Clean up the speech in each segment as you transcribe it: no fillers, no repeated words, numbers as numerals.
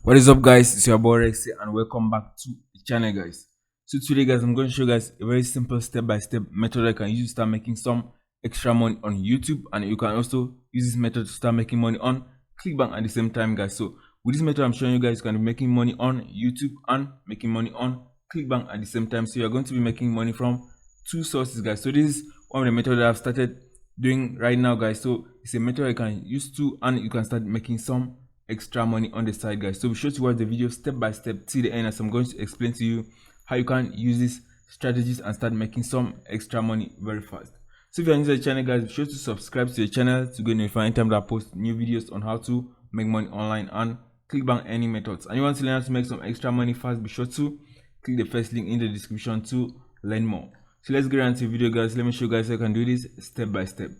What is up, guys? It's your boy Rexy and welcome back to the channel, guys. So today, guys, I'm going to show you guys a very simple step-by-step method I can use to start making some extra money on YouTube, and you can also use this method to start making money on Clickbank at the same time, guys. So with this method I'm showing you guys, you can be making money on YouTube and making money on Clickbank at the same time. So you're going to be making money from two sources, guys. So this is one of the methods that I've started doing right now, guys. So it's a method you can use to, and you can start making some extra money on the side, guys. So be sure to watch the video step by step till the end, as I'm going to explain to you how you can use these strategies and start making some extra money very fast. So if you're new to the channel, guys, be sure to subscribe to the channel to get notified anytime that I post new videos on how to make money online and Clickbank earning methods. And you want to learn how to make some extra money fast, be sure to click the first link in the description to learn more. So let's get on to the video, guys. Let me show you guys how you can do this step by step.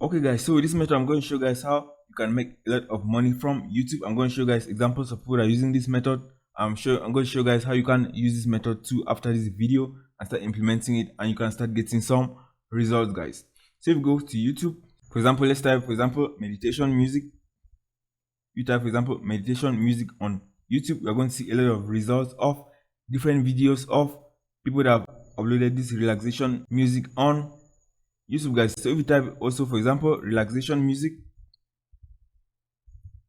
Okay, guys, so with this method I'm going to show you guys how you can make a lot of money from YouTube. I'm going to show you guys examples of people that are using this method. I'm going to show you guys how you can use this method too after this video and start implementing it, and you can start getting some results, guys. So if you go to YouTube, for example, let's type, for example, meditation music. You type, for example, meditation music on YouTube, you're going to see a lot of results of different videos of people that have uploaded this relaxation music on YouTube, guys. So if you type also, for example, relaxation music,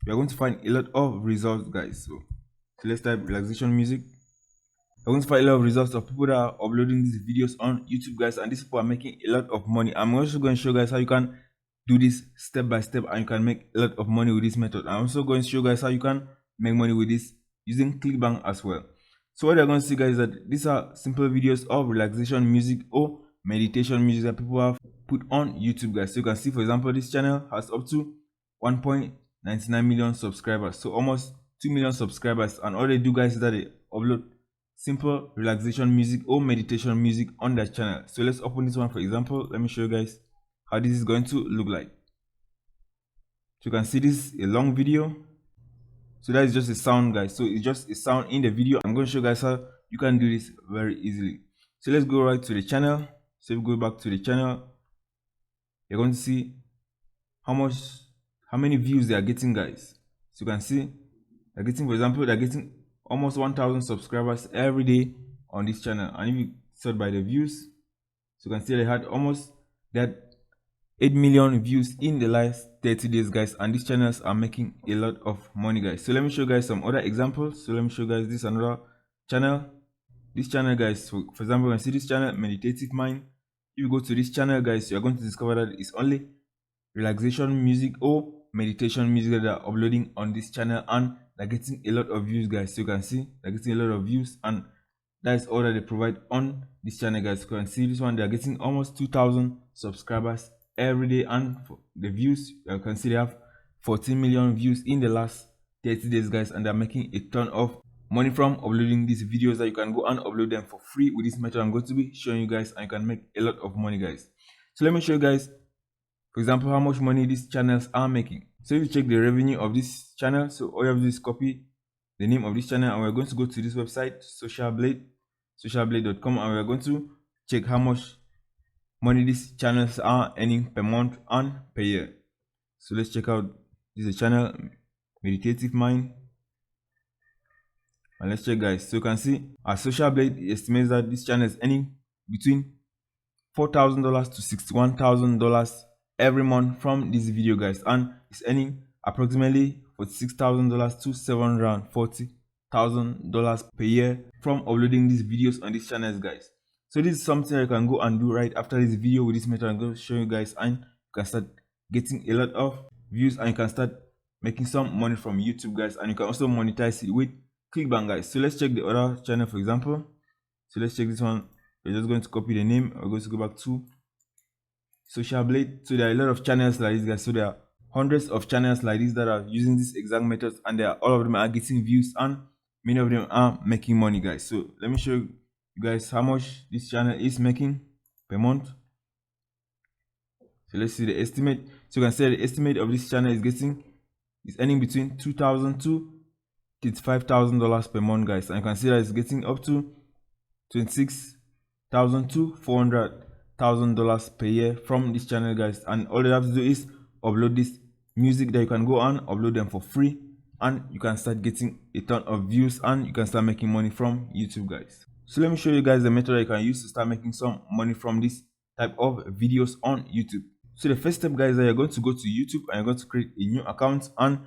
you're going to find a lot of results, guys. So let's type relaxation music. You're going to find a lot of results of people that are uploading these videos on YouTube, guys, and these people are making a lot of money. I'm also going to show you guys how you can do this step by step and you can make a lot of money with this method. I'm also going to show you guys how you can make money with this using Clickbank as well. So what you're going to see, guys, is that these are simple videos of relaxation music or meditation music that people have put on YouTube, guys. So you can see, for example, this channel has up to 1.99 million subscribers, so almost 2 million subscribers, and all they do, guys, is that they upload simple relaxation music or meditation music on their channel. So let's open this one, for example. Let me show you guys how this is going to look like. So you can see this is a long video. So that is just a sound, guys. So it's just a sound in the video. I'm going to show you guys how you can do this very easily. So let's go right to the channel. So if we go back to the channel, you're going to see how many views they are getting, guys. So you can see they're getting, for example, they're getting almost 1,000 subscribers every day on this channel. And if you sort by the views, so you can see they had 8 million views in the last 30 days, guys, and these channels are making a lot of money, guys. So let me show you guys some other examples. So let me show you guys this another channel. This channel, guys, for example, you can see this channel, Meditative Mind. If you go to this channel, guys, you're going to discover that it's only relaxation music or meditation music that they're uploading on this channel, and they're getting a lot of views, guys. So you can see they're getting a lot of views, and that's all that they provide on this channel, guys. You can see this one, they're getting almost 2,000 subscribers every day, and for the views, you can see they have 14 million views in the last 30 days, guys, and they're making a ton of money from uploading these videos that you can go and upload them for free with this method I'm going to be showing you guys, and you can make a lot of money, guys. So let me show you guys, for example, how much money these channels are making. So if you check the revenue of this channel, so all you have to do is copy the name of this channel, and we're going to go to this website, socialblade.com, and we're going to check how much money these channels are earning per month and per year. So let's check out this channel, Meditative Mind, and let's check, guys. So you can see our Social Blade estimates that this channel is earning between $4,000 to $61,000 every month from this video, guys, and it's earning approximately $46,000 to $740,000 per year from uploading these videos on these channels, guys. So this is something you can go and do right after this video with this method I'm going to show you guys, and you can start getting a lot of views, and you can start making some money from YouTube, guys, and you can also monetize it with Clickbank, guys. So let's check the other channel, for example. So let's check this one. We're just going to copy the name. We're going to go back to Social Blade. So there are a lot of channels like this, guys. So there are hundreds of channels like this that are using this exact method, and all of them are getting views, and many of them are making money, guys. So let me show you guys how much this channel is making per month. So let's see the estimate. So you can see the estimate of this channel is earning between $2,000 to $35,000 per month, guys, and you can see that it's getting up to $26,000 to $400 $1,000 per year from this channel, guys. And all you have to do is upload this music that you can go on, upload them for free, and you can start getting a ton of views and you can start making money from YouTube, guys. So let me show you guys the method you can use to start making some money from this type of videos on YouTube. So the first step, guys, is that you're going to go to YouTube and you're going to create a new account and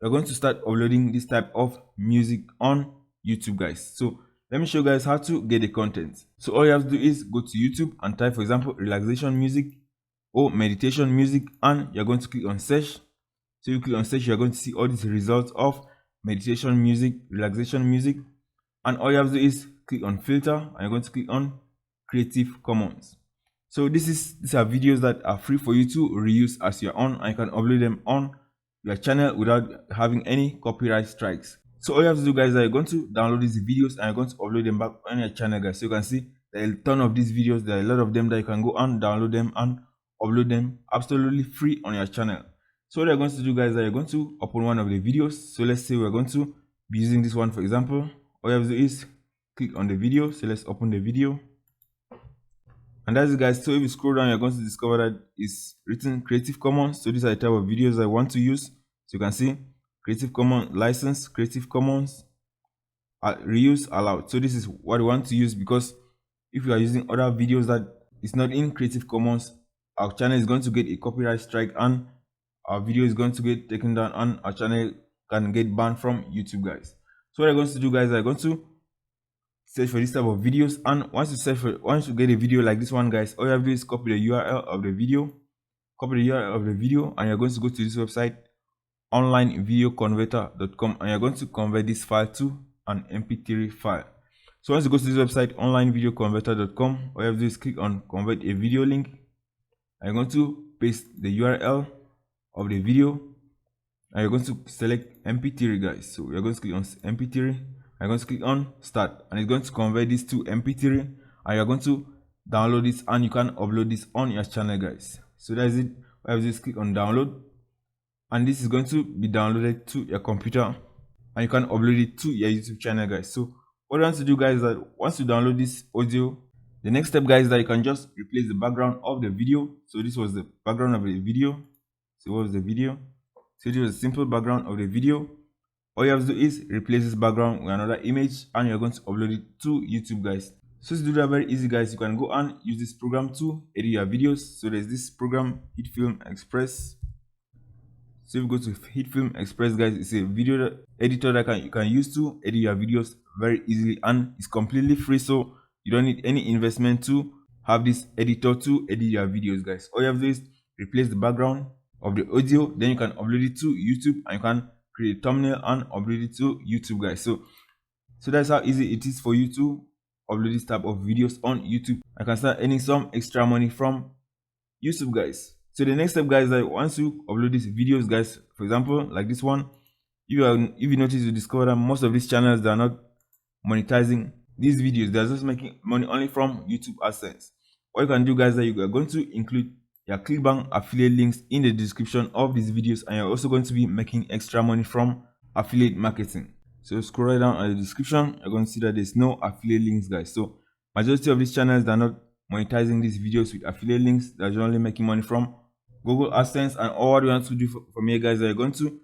you're going to start uploading this type of music on YouTube, guys. So let me show you guys how to get the content. So all you have to do is go to YouTube and type, for example, relaxation music or meditation music, and you're going to click on search. So you click on search, you're going to see all these results of meditation music, relaxation music, and all you have to do is click on filter and you're going to click on Creative Commons. So these are videos that are free for you to reuse as your own, and you can upload them on your channel without having any copyright strikes. So all you have to do, guys, is you're going to download these videos and you're going to upload them back on your channel, guys. So you can see there are a ton of these videos. There are a lot of them that you can go and download them and upload them absolutely free on your channel. So what you're going to do, guys, is you're going to open one of the videos. So let's say we're going to be using this one, for example. All you have to do is click on the video. So let's open the video. And that's it, guys. So if you scroll down, you're going to discover that it's written Creative Commons. So these are the type of videos I want to use. So you can see Creative Commons license, Creative Commons, reuse allowed. So this is what we want to use, because if you are using other videos that is not in Creative Commons, our channel is going to get a copyright strike and our video is going to get taken down and our channel can get banned from YouTube, guys. So what I'm going to do, guys, I'm going to search for this type of videos, and once you get a video like this one, guys, all you have to do is copy the URL of the video, and you're going to go to this website onlinevideoconverter.com, and you're going to convert this file to an mp3 file. So once you go to this website onlinevideoconverter.com, all you have to do is click on convert a video link, and you're going to paste the URL of the video, and you're going to select mp3, guys. So you're going to click on mp3. I'm going to click on start, and it's going to convert this to mp3, and you're going to download this and you can upload this on your channel, guys. So that's it. I have just click on download, and this is going to be downloaded to your computer and you can upload it to your YouTube channel, guys. So what you want to do, guys, is that once you download this audio, the next step, guys, is that you can just replace the background of the video. So this was the background of the video. So what was the video? So it was a simple background of the video. All you have to do is replace this background with another image and you're going to upload it to YouTube, guys. So to do that very easy, guys, you can go and use this program to edit your videos. So there's this program, HitFilm Express. So if you go to HitFilm Express, guys, it's a video editor that you can use to edit your videos very easily, and it's completely free. So you don't need any investment to have this editor to edit your videos, guys. All you have to do is replace the background of the audio, then you can upload it to YouTube and you can create a thumbnail and upload it to YouTube, guys. So that's how easy it is for you to upload this type of videos on YouTube. I can start earning some extra money from YouTube, guys. So the next step, guys, is that once you upload these videos, guys, for example, like this one, if you notice, you discover that most of these channels, they are not monetizing these videos. They're just making money only from YouTube AdSense. What you can do, guys, is that you are going to include your Clickbank affiliate links in the description of these videos, and you're also going to be making extra money from affiliate marketing. So scroll right down at the description, you're going to see that there's no affiliate links, guys. So majority of these channels, they're not monetizing these videos with affiliate links. They're generally making money from Google AdSense. And all you want to do from here, guys, are you're going to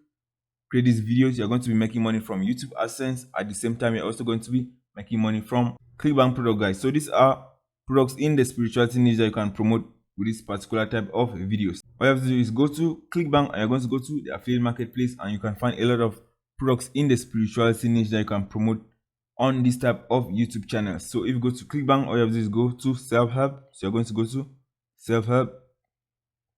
create these videos. You're going to be making money from YouTube AdSense. At the same time, you're also going to be making money from Clickbank product, guys. So these are products in the spirituality niche that you can promote with this particular type of videos. All you have to do is go to Clickbank and you're going to go to the affiliate marketplace, and you can find a lot of products in the spirituality niche that you can promote on this type of YouTube channels. So if you go to Clickbank, all you have to do is go to self-help. So you're going to go to self-help.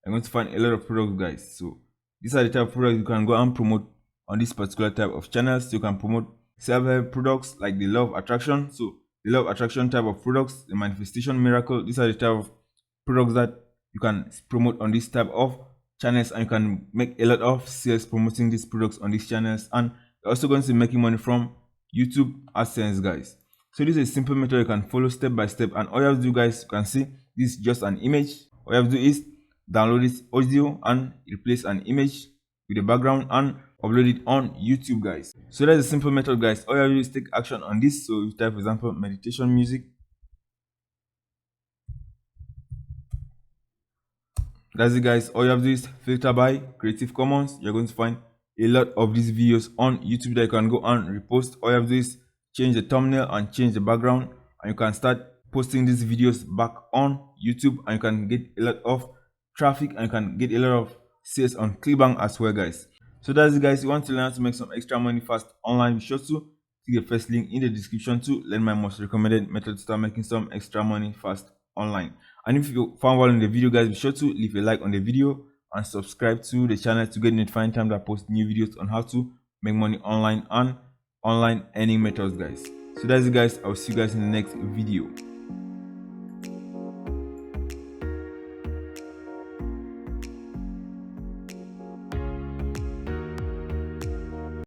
You're going to find a lot of products, guys. So these are the type of products you can go and promote on this particular type of channels. So you can promote self-help products like the law of attraction. So the law of attraction type of products, the manifestation miracle, these are the type of products that you can promote on this type of channels, and you can make a lot of sales promoting these products on these channels, and you're also going to be making money from YouTube AdSense, guys. So this is a simple method you can follow step by step, and all you have to do, guys, you can see this is just an image. All you have to do is download this audio and replace an image with the background and upload it on YouTube, guys. So that's a simple method, guys. All you have to do is take action on this. So you type, for example, meditation music. That's it, guys. All you have to do is filter by Creative Commons. You're going to find a lot of these videos on YouTube that you can go and repost. All you have to do is change the thumbnail and change the background, and you can start posting these videos back on YouTube, and you can get a lot of traffic and you can get a lot of sales on Clickbank as well, guys. So that's it, guys. You want to learn how to make some extra money fast online, be sure to click the first link in the description to learn my most recommended method to start making some extra money fast online. And if you found value in the video, guys, be sure to leave a like on the video and subscribe to the channel to get notified anytime that I post new videos on how to make money online and online earning methods, guys. So that's it, guys. I'll see you guys in the next video.